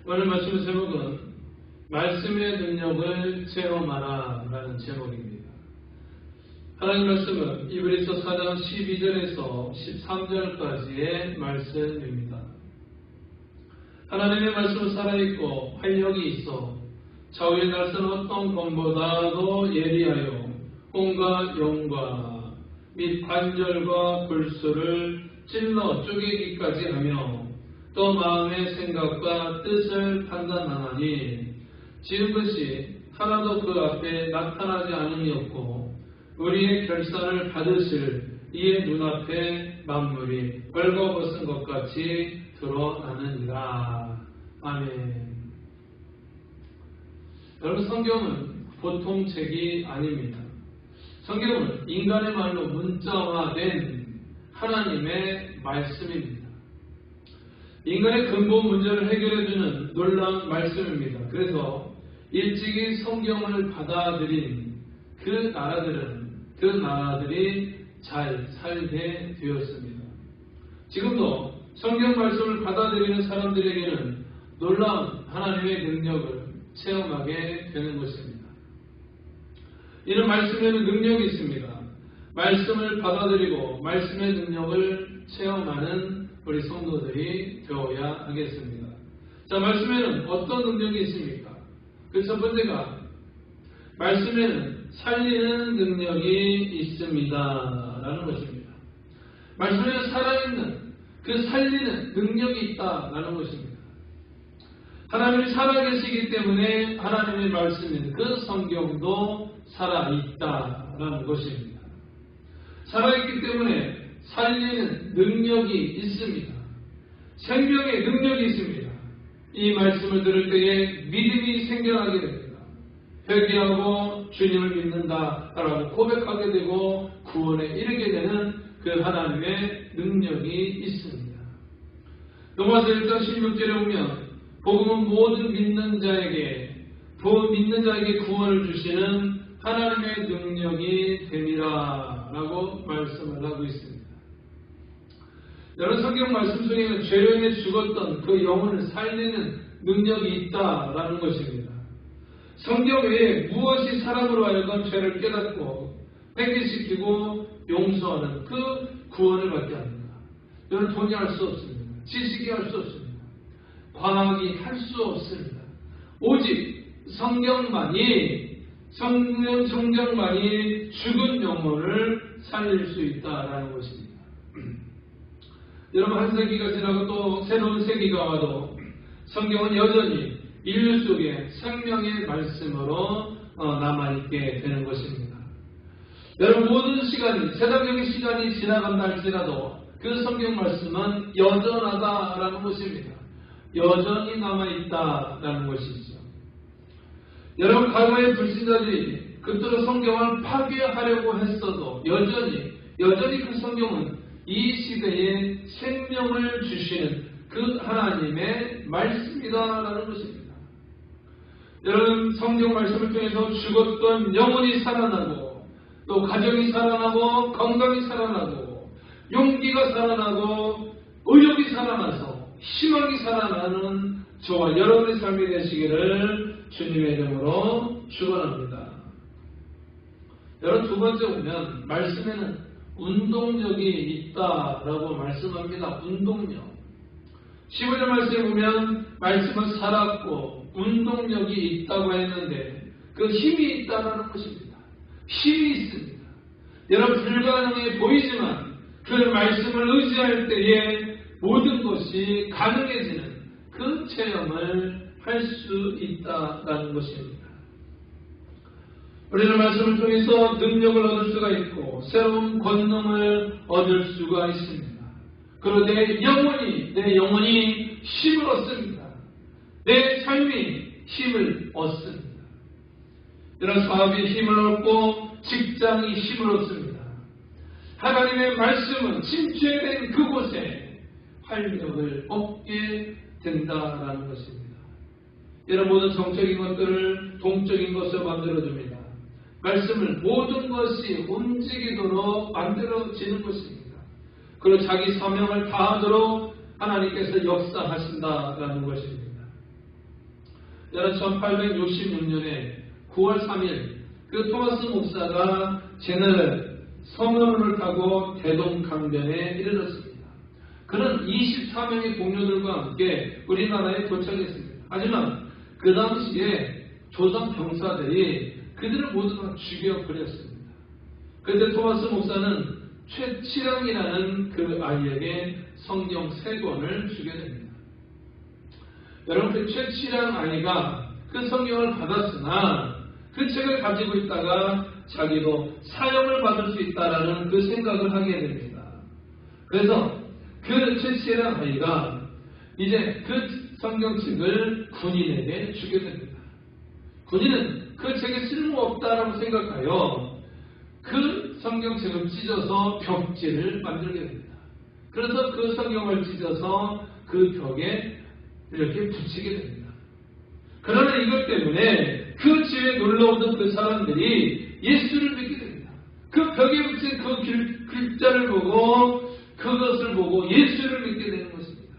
오늘 말씀 제목은 말씀의 능력을 체험하라 라는 제목입니다. 하나님 말씀은 이브리서 4장 12절에서 13절까지의 말씀입니다. 하나님의 말씀은 살아있고 활력이 있어 좌우의 날선 어떤 검보다도 예리하여 혼과 영과 및 관절과 골수를 찔러 쪼개기까지 하며 또 마음의 생각과 뜻을 판단하나니 지금것이 하나도 그 앞에 나타나지 않음이었고 우리의 결산을 받으실 이의 눈앞에 만물이 벌거벗은 것 같이 드러나느니라. 아멘. 여러분, 성경은 보통 책이 아닙니다. 성경은 인간의 말로 문자화된 하나님의 말씀입니다. 인간의 근본 문제를 해결해주는 놀라운 말씀입니다. 그래서 일찍이 성경을 받아들인 그 나라들이 잘 살게 되었습니다. 지금도 성경 말씀을 받아들이는 사람들에게는 놀라운 하나님의 능력을 체험하게 되는 것입니다. 이는 말씀에는 능력이 있습니다. 말씀을 받아들이고 말씀의 능력을 체험하는 우리 성도들이 되어야 하겠습니다. 자, 말씀에는 어떤 능력이 있습니까? 그 첫 번째가 말씀에는 살리는 능력이 있습니다 라는 것입니다. 말씀에는 살아있는 그 살리는 능력이 있다라는 것입니다. 하나님이 살아계시기 때문에 하나님의 말씀인 그 성경도 살아있다라는 것입니다. 살아있기 때문에 살리는 능력이 있습니다. 생명의 능력이 있습니다. 이 말씀을 들을 때에 믿음이 생겨나게 됩니다. 회개하고 주님을 믿는다라고 고백하게 되고 구원에 이르게 되는 그 하나님의 능력이 있습니다. 로마서 1장 16절에 보면 복음은 모든 믿는 자에게 구원을 주시는 하나님의 능력이 됨이라 라고 말씀을 하고 있습니다. 여러분, 성경 말씀 속에는 죄로 인해 죽었던 그 영혼을 살리는 능력이 있다라는 것입니다. 성경 외에 무엇이 사람으로 하여금 죄를 깨닫고 회개시키고 용서하는 그 구원을 받게 합니다. 여러분, 돈이 할 수 없습니다. 지식이 할 수 없습니다. 과학이 할 수 없습니다. 오직 성경만이 죽은 영혼을 살릴 수 있다라는 것입니다. 여러분, 한 세기가 지나고 또 새로운 세기가 와도 성경은 여전히 인류 속에 생명의 말씀으로 남아있게 되는 것입니다. 여러분, 모든 시간이, 세상적인 시간이 지나간다 할지라도 그 성경 말씀은 여전하다라는 것입니다. 여전히 남아있다라는 것이죠. 여러분, 과거의 불신자들이 그토록 성경을 파괴하려고 했어도 여전히 그 성경은 이 시대에 생명을 주시는 그 하나님의 말씀이다라는 것입니다. 여러분, 성경 말씀을 통해서 죽었던 영혼이 살아나고 또 가정이 살아나고 건강이 살아나고 용기가 살아나고 의욕이 살아나서 희망이 살아나는 저와 여러분의 삶이 되시기를 주님의 이름으로 축원합니다. 여러분, 두 번째 보면 말씀에는 운동력이 있다라고 말씀합니다. 운동력. 15절 말씀에 보면 말씀은 살았고 운동력이 있다고 했는데 그 힘이 있다라는 것입니다. 힘이 있습니다. 여러분, 불가능해 보이지만 그 말씀을 의지할 때에 모든 것이 가능해지는 그 체험을 할 수 있다라는 것입니다. 우리는 말씀을 통해서 능력을 얻을 수가 있고 새로운 권능을 얻을 수가 있습니다. 그리고 내 영혼이 힘을 얻습니다. 내 삶이 힘을 얻습니다. 이런 사업이 힘을 얻고 직장이 힘을 얻습니다. 하나님의 말씀은 침체된 그곳에 활력을 얻게 된다라는 것입니다. 이런 모든 정적인 것들을 동적인 것으로 만들어줍니다. 말씀을 모든 것이 움직이도록 만들어지는 것입니다. 그리고 자기 사명을 다하도록 하나님께서 역사하신다라는 것입니다. 여러 1866년에 9월 3일 그 토마스 목사가 제너럴 성원을 타고 대동강변에 이르렀습니다. 그는 24명의 동료들과 함께 우리나라에 도착했습니다. 하지만 그 당시에 조선 병사들이 그들을 모두 다 죽여버렸습니다. 그때 토마스 목사는 최치랑이라는 그 아이에게 성경 3권을 주게 됩니다. 여러분, 그 최치랑 아이가 그 성경을 받았으나 그 책을 가지고 있다가 자기도 사형을 받을 수 있다라는 그 생각을 하게 됩니다. 그래서 그 최치랑 아이가 이제 그 성경책을 군인에게 주게 됩니다. 군인은 그 책에 쓸모없다라고 생각하여 그 성경책을 찢어서 벽지를 만들게 됩니다. 그래서 그 성경을 찢어서 그 벽에 이렇게 붙이게 됩니다. 그러나 이것 때문에 그 집에 놀러오던 그 사람들이 예수를 믿게 됩니다. 그 벽에 붙인 그 글자를 보고 그것을 보고 예수를 믿게 되는 것입니다.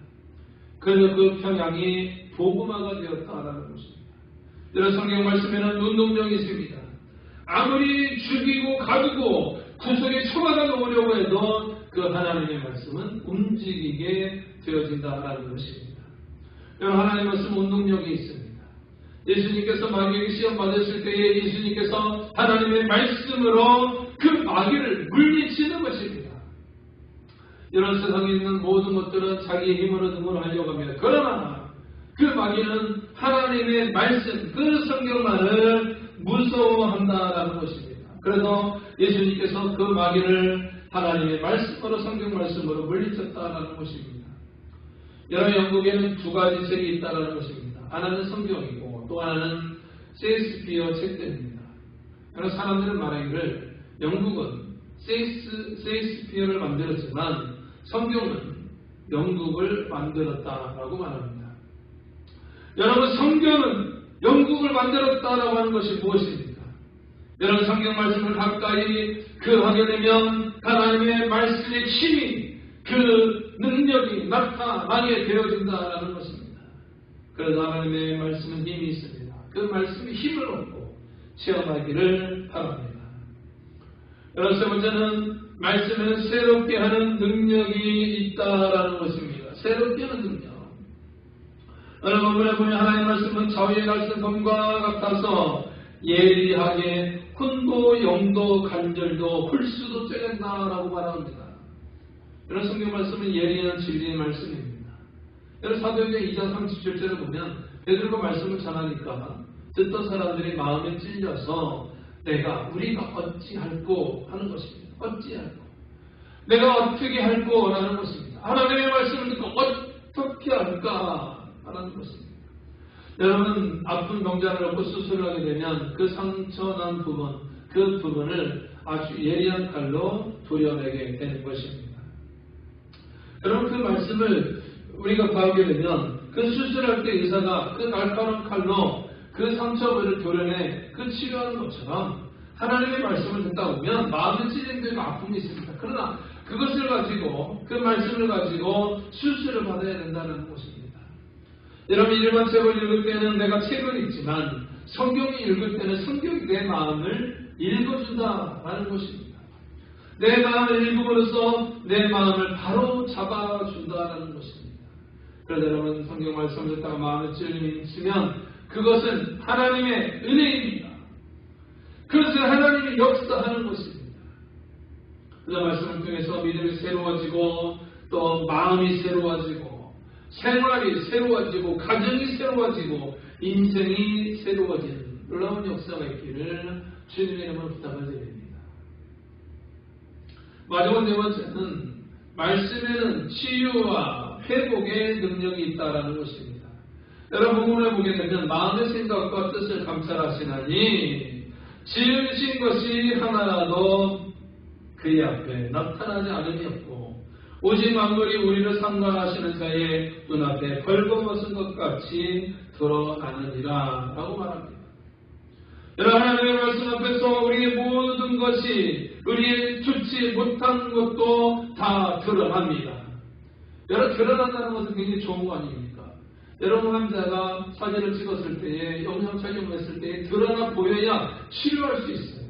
그래서 그 평양이 복음화가 되었다라는 것입니다. 여러분, 성경 말씀에는 운동력이 있습니다. 아무리 죽이고 가두고 구석에 처박아 놓으려고 해도 그 하나님의 말씀은 움직이게 되어진다라는 것입니다. 여러분, 하나님의 말씀 운동력이 있습니다. 예수님께서 마귀에게 시험 받으실 때에 예수님께서 하나님의 말씀으로 그 마귀를 물리치는 것입니다. 이런 세상에 있는 모든 것들은 자기의 힘으로 등원하려고 합니다. 그러나 그 마귀는 하나님의 말씀, 그 성경만을 무서워한다라는 것입니다. 그래서 예수님께서 그 마귀를 하나님의 말씀으로, 성경 말씀으로 물리쳤다라는 것입니다. 여러분, 영국에는 2가지 책이 있다라는 것입니다. 하나는 성경이고 또 하나는 셰익스피어 책들입니다. 여러분, 사람들은 말하기를 영국은 셰익스피어를 만들었지만 성경은 영국을 만들었다라고 말합니다. 여러분, 성경은 영국을 만들었다라고 하는 것이 무엇입니까? 여러분, 성경 말씀을 가까이 하게 되면 하나님의 말씀의 힘이, 그 능력이 나타나게 되어진다라는 것입니다. 그래서 하나님의 말씀은 힘이 있습니다. 그 말씀의 힘을 얻고 체험하기를 바랍니다. 여러분, 세 번째는 말씀에는 새롭게 하는 능력이 있다라는 것입니다. 새롭게 하는 능력. 여러분, 본문에 보면 하나님의 말씀은 자위의 날쌘 검과 같아서 예리하게 혼도, 영도, 간절도, 풀수도 쬐낸다라고 말합니다. 여러분, 성경 말씀은 예리한 진리의 말씀입니다. 여러분, 사도행전 2장 37절을 보면 베드로가 말씀을 전하니까 듣던 사람들이 마음에 찔려서 우리가 어찌할꼬 하는 것입니다. 어찌할꼬. 내가 어떻게 할꼬 라는 것입니다. 하나님의 말씀을 듣고 어떻게 할까 하는 것입니다. 여러분, 아픈 병자를 얻고 수술을 하게 되면 그 상처난 부분, 그 부분을 아주 예리한 칼로 도려내게 되는 것입니다. 여러분, 그 말씀을 우리가 봐오게 되면 그 수술할 때 의사가 그 날카로운 칼로 그 상처부를 도려내 그 치료하는 것처럼 하나님의 말씀을 듣다 보면 마음에 찔린 데가 아픔이 있습니다. 그러나 그것을 가지고, 그 말씀을 가지고 수술을 받아야 된다는 것입니다. 여러분, 일반 책을 읽을 때는 내가 책을 읽지만 성경을 읽을 때는 성경이 내 마음을 읽어준다라는 것입니다. 내 마음을 읽음으로써 내 마음을 바로 잡아준다라는 것입니다. 그래서 여러분, 성경 말씀을 듣다가 마음에 찔림이 있으면 그것은 하나님의 은혜입니다. 그것은 하나님이 역사하는 것입니다. 그 말씀을 통해서 믿음이 새로워지고 또 마음이 새로워지고 생활이 새로워지고 가정이 새로워지고 인생이 새로워지는 놀라운 역사가 있기를 주님의 이름으로 부탁을 드립니다. 마지막 네 번째는 말씀에는 치유와 회복의 능력이 있다는 것입니다. 여러분, 본문을 보게 되면 마음의 생각과 뜻을 감찰하시나니 지으신 것이 하나라도 그의 앞에 나타나지 않음이 없고 오직 만물이 우리를 상관하시는 자의 눈앞에 벌거벗은 것 같이 드러나느니라 라고 말합니다. 여러분, 하나님의 말씀 앞에서 우리의 모든 것이 우리의 좋지 못한 것도 다 드러납니다. 여러분, 드러난다는 것은 굉장히 좋은 거 아닙니까? 여러분 환자가 사진을 찍었을 때에 영상 촬영했을 때에 드러나 보여야 치료할 수 있어요.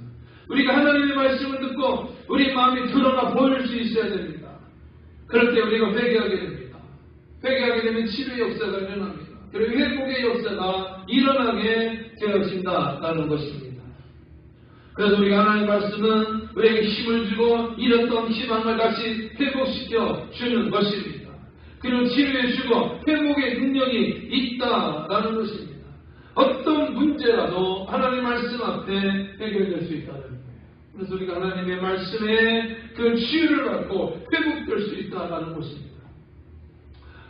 우리가 하나님의 말씀을 듣고 우리 마음이 드러나 보일 수 있어야 됩니다. 그럴 때 우리가 회개하게 됩니다. 회개하게 되면 치료의 역사가 일어납니다. 그리고 회복의 역사가 일어나게 되어진다라는 것입니다. 그래서 우리가 하나님의 말씀은 우리에게 힘을 주고 잃었던 희망을 다시 회복시켜 주는 것입니다. 그리고 치료해 주고 회복의 능력이 있다라는 것입니다. 어떤 문제라도 하나님의 말씀 앞에 해결될 수 있다는 거예요. 그래서 우리가 하나님의 말씀에 그 치유를 받고 회복될 수 있다는 것입니다.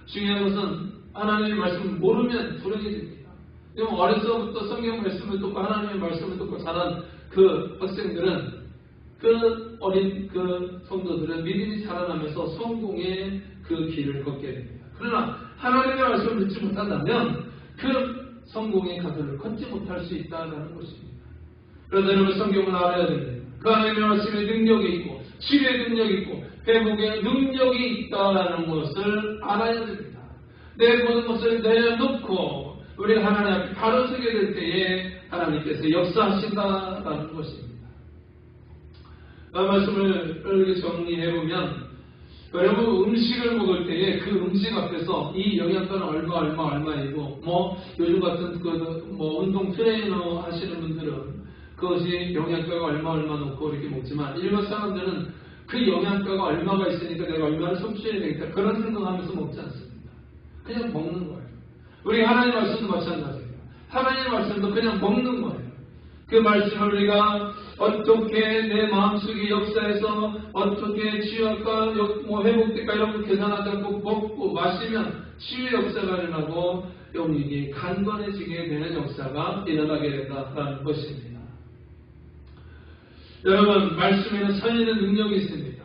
중요한 것은 하나님의 말씀을 모르면 불행해집니다. 어려서부터 성경 말씀을 듣고 하나님의 말씀을 듣고 자란 그 학생들은 그 어린 그 성도들은 믿음이 자라나면서 성공의 그 길을 걷게 됩니다. 그러나 하나님의 말씀을 듣지 못한다면 그 성공의 가도를 걷지 못할 수 있다는 것입니다. 그래서 여러분 성경을 알아야 됩니다. 그 하나님의 말씀에 능력이 있고 치료의 능력이 있고 회복의 능력이 있다는 것을 알아야 됩니다. 내 모든 것을 내려놓고 우리 하나님 앞에 바로 서게 될 때에 하나님께서 역사하신다는 것입니다. 그 말씀을 이렇게 정리해보면 여러분 음식을 먹을 때에 그 음식 앞에서 이 영양가는 얼마이고 요즘 같은 운동 트레이너 하시는 분들은 그것이 영양가가 얼마 놓고 이렇게 먹지만 일반 사람들은 그 영양가가 얼마가 있으니까 내가 얼마를 섭취해야 되겠다 그런 생각하면서 먹지 않습니다. 그냥 먹는 거예요. 우리 하나님의 말씀도 마찬가지예요. 하나님의 말씀도 그냥 먹는 거예요. 그 말씀을 우리가 어떻게 내 마음속의 역사에서 어떻게 치유할까 회복될까 이런 거 계산하지 않고 먹고 마시면 치유 역사가 일어나고 영육이 강건해지게 되는 역사가 일어나게 된다는 것입니다. 여러분 말씀에는 살리는 능력이 있습니다.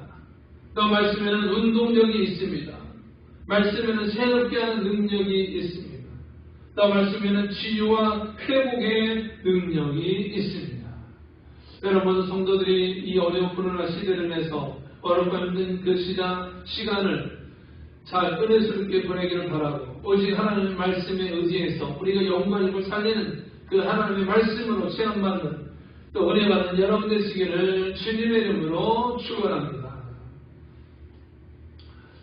또 말씀에는 운동력이 있습니다. 말씀에는 새롭게 하는 능력이 있습니다. 또 말씀에는 치유와 회복의 능력이 있습니다. 여러분 성도들이 이 어려운 코로나 시대를 내서 어렵고 힘든 그 시간을 잘 은혜스럽게 보내기를 바라고 오직 하나님의 말씀에 의지해서 우리가 영광을 살리는 그 하나님의 말씀으로 체험받는 또 은혜 받는 여러분 되시기를 주님의 이름으로 축원합니다.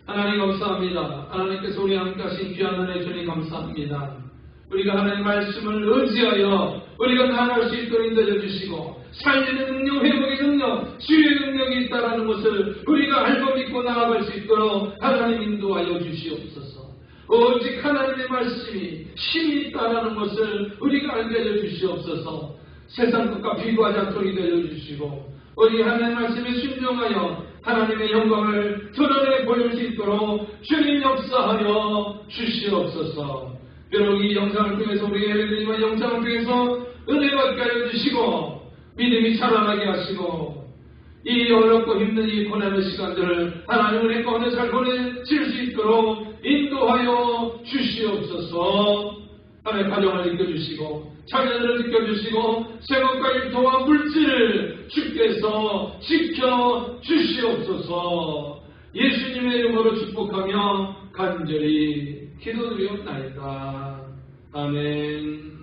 하나님 감사합니다. 하나님께서 우리 함께 하신 귀한 은혜 주님 감사합니다. 우리가 하나님의 말씀을 의지하여 우리가 나아갈 수 있도록 인도해 주시고 살리는 능력, 회복의 능력, 치유의 능력이 있다는 것을 우리가 알고 믿고 나아갈 수 있도록 하나님 인도하여 주시옵소서. 오직 하나님의 말씀이 힘이 있다는 것을 우리가 알게 해 주시옵소서. 세상 것과 비교하지 않도록 인도해 주시고 우리 하나님의 말씀에 순종하여 하나님의 영광을 드러내 보일 수 있도록 주님 역사하여 주시옵소서. 비록 이 영상을 통해서 우리 예배드리는 영상을 통해서 은혜 받게 하여 주시고 믿음이 자라나게 하시고 이 어렵고 힘든 이 고난의 시간들을 하나님 은혜 가운데 잘 보내질 수 있도록 인도하여 주시옵소서. 하나님 가정을 지켜주시고 자녀들을 지켜주시고 생업과 일터와 물질을 주께서 지켜주시옵소서. 예수님의 이름으로 축복하며 간절히 기도드리옵나이다. 아멘.